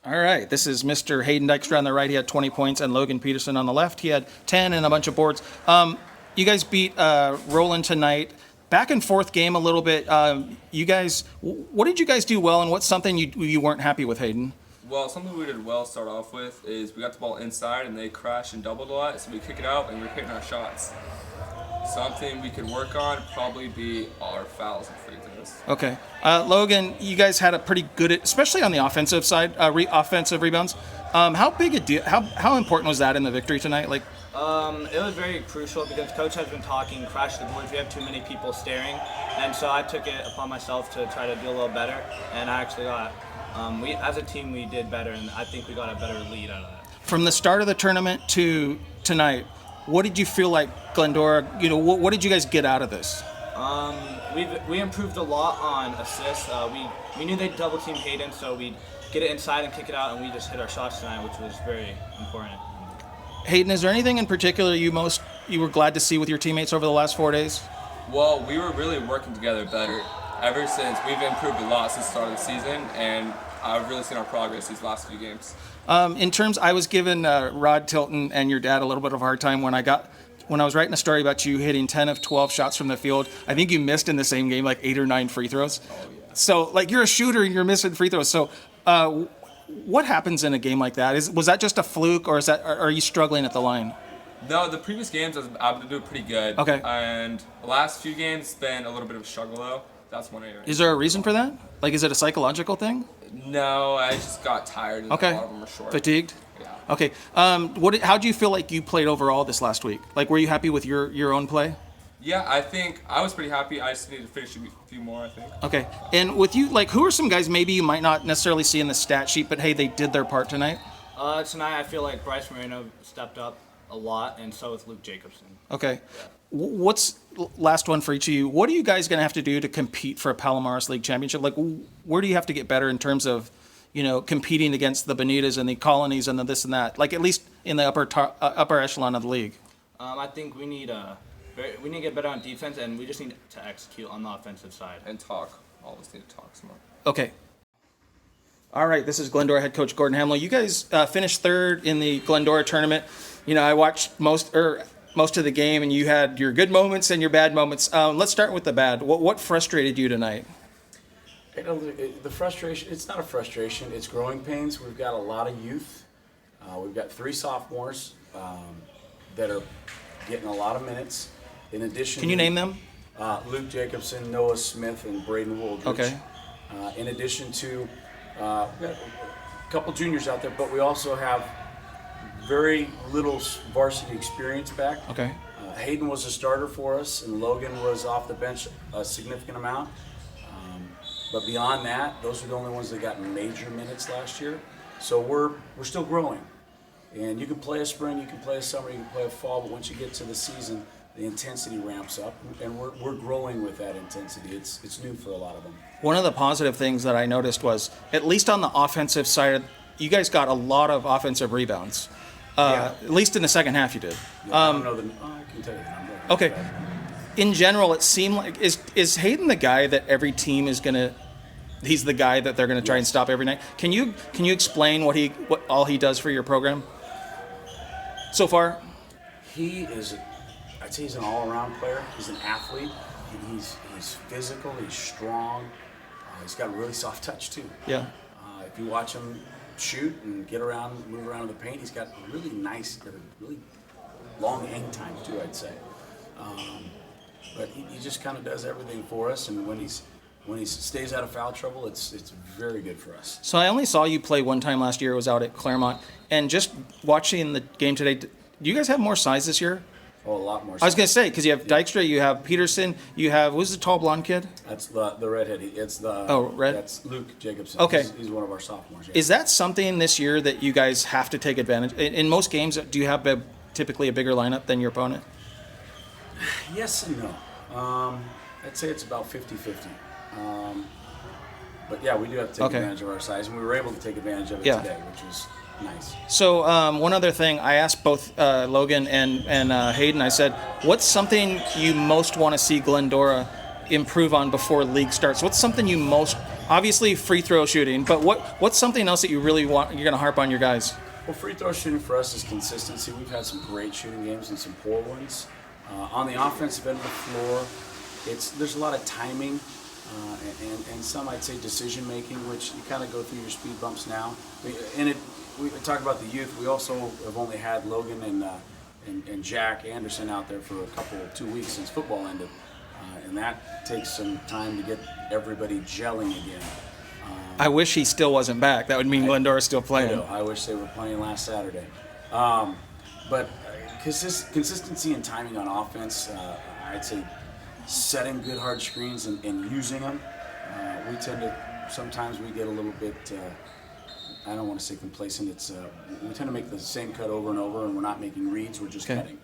All right, this is Mr. Hayden Dykstra on the right. He had 20 points, and Logan Peterson on the left. He had 10 and a bunch of boards. You guys beat Rowland tonight. Back and forth game a little bit. You guys, what did you guys do well, and what's something you weren't happy with, Hayden? Well, something we did well to start off with is we got the ball inside and they crashed and doubled a lot, so we kick it out and we're hitting our shots. Something we could work on probably be our fouls and free throws. Okay. Logan, you guys had a pretty good, especially on the offensive side, offensive rebounds. How big a deal, how important was that in the victory tonight? It was very crucial because Coach has been talking, crash the boards, we have too many people staring. And so I took it upon myself to try to do a little better. And I actually got, as a team, we did better, and I think we got a better lead out of that. From the start of the tournament to tonight, what did you feel like Glendora, what did you guys get out of this? We improved a lot on assists. We knew they'd double team Hayden, so we'd get it inside and kick it out, and we just hit our shots tonight, which was very important. Hayden, is there anything in particular you were glad to see with your teammates over the last 4 days? Well, we were really working together better ever since. We've improved a lot since the start of the season, and I've really seen our progress these last few games. I was giving Rod Tilton and your dad a little bit of a hard time when I was writing a story about you hitting 10 of 12 shots from the field. I think you missed in the same game like 8 or 9 free throws. Oh, yeah. So, you're a shooter and you're missing free throws. So, what happens in a game like that? Was that just a fluke, or are you struggling at the line? No, the previous games I've been doing pretty good. Okay. And the last few games it's been a little bit of a struggle though. That's one area. Is there a reason for that? Is it a psychological thing? No, I just got tired. And Okay. A lot of them were short. Fatigued? Yeah. Okay. How do you feel like you played overall this last week? Were you happy with your own play? Yeah, I think I was pretty happy. I just needed to finish a few more, I think. Okay. And with you, who are some guys maybe you might not necessarily see in the stat sheet, but hey, they did their part tonight? Tonight I feel like Bryce Moreno stepped up a lot, and so is Luke Jacobson. Okay. What's last one for each of you? What are you guys going to have to do to compete for a Palomares League championship? Where do you have to get better in terms of, competing against the Bonitas and the Colonies and the this and that? At least in the upper echelon of the league. I think we need to get better on defense, and we just need to execute on the offensive side. And talk. Always need to talk some more. Okay. All right, this is Glendora head coach Gordon Hamlow. You guys finished third in the Glendora Tournament. I watched most of the game, and you had your good moments and your bad moments. Let's start with the bad. What frustrated you tonight? The frustration, it's not a frustration, it's growing pains. We've got a lot of youth. We've got 3 sophomores that are getting a lot of minutes. In addition, can you name them? Luke Jacobson, Noah Smith, and Braden Woldridge. Okay. In addition to, we've got a couple juniors out there, but we also have very little varsity experience back. Okay. Hayden was a starter for us, and Logan was off the bench a significant amount. But beyond that, those are the only ones that got major minutes last year. So we're still growing. And you can play a spring, you can play a summer, you can play a fall, but once you get to the season, the intensity ramps up, and we're growing with that intensity. It's new for a lot of them. One of the positive things that I noticed was, at least on the offensive side, you guys got a lot of offensive rebounds. Yeah. At least in the second half, you did. Yeah, I don't know I can tell you the number. Okay. In general, it seemed like is Hayden the guy that every team is gonna? He's the guy that they're gonna try and stop every night. Can you explain what all he does for your program so far? I'd say he's an all-around player. He's an athlete. He's physical. He's strong. He's got a really soft touch too. Yeah. If you watch him shoot and get around, move around in the paint, he's got really nice, really long hang time too, I'd say. But he just kind of does everything for us, and when he stays out of foul trouble, it's very good for us. So I only saw you play one time last year. It was out at Claremont, and just watching the game today, do you guys have more size this year? Oh, a lot more size. I was going to say, because you have Dykstra, you have Peterson, you have, who's the tall blonde kid? That's the redhead. That's Luke Jacobson. Okay. He's one of our sophomores. Yeah. Is that something this year that you guys have to take advantage? In most games, do you have typically a bigger lineup than your opponent? Yes and no. I'd say it's about 50-50. But yeah, we do have to take advantage of our size, and we were able to take advantage of it today, which was nice. So one other thing, I asked both Logan and Hayden, I said, what's something you most want to see Glendora improve on before league starts? What's something you most obviously free throw shooting, but what's something else that you really want? You're going to harp on your guys. Well, free throw shooting for us is consistency. We've had some great shooting games and some poor ones. On the offensive end of the floor, there's a lot of timing and some, I'd say, decision making, which you kind of go through your speed bumps now. We talk about the youth. We also have only had Logan and Jack Anderson out there for 2 weeks since football ended, and that takes some time to get everybody gelling again. I wish he still wasn't back. That would mean Glendora's still playing. I wish they were playing last Saturday. But consistency and timing on offense, I'd say setting good hard screens and using them. Sometimes we get a little bit, I don't want to say complacent, we tend to make the same cut over and over, and we're not making reads, we're just cutting.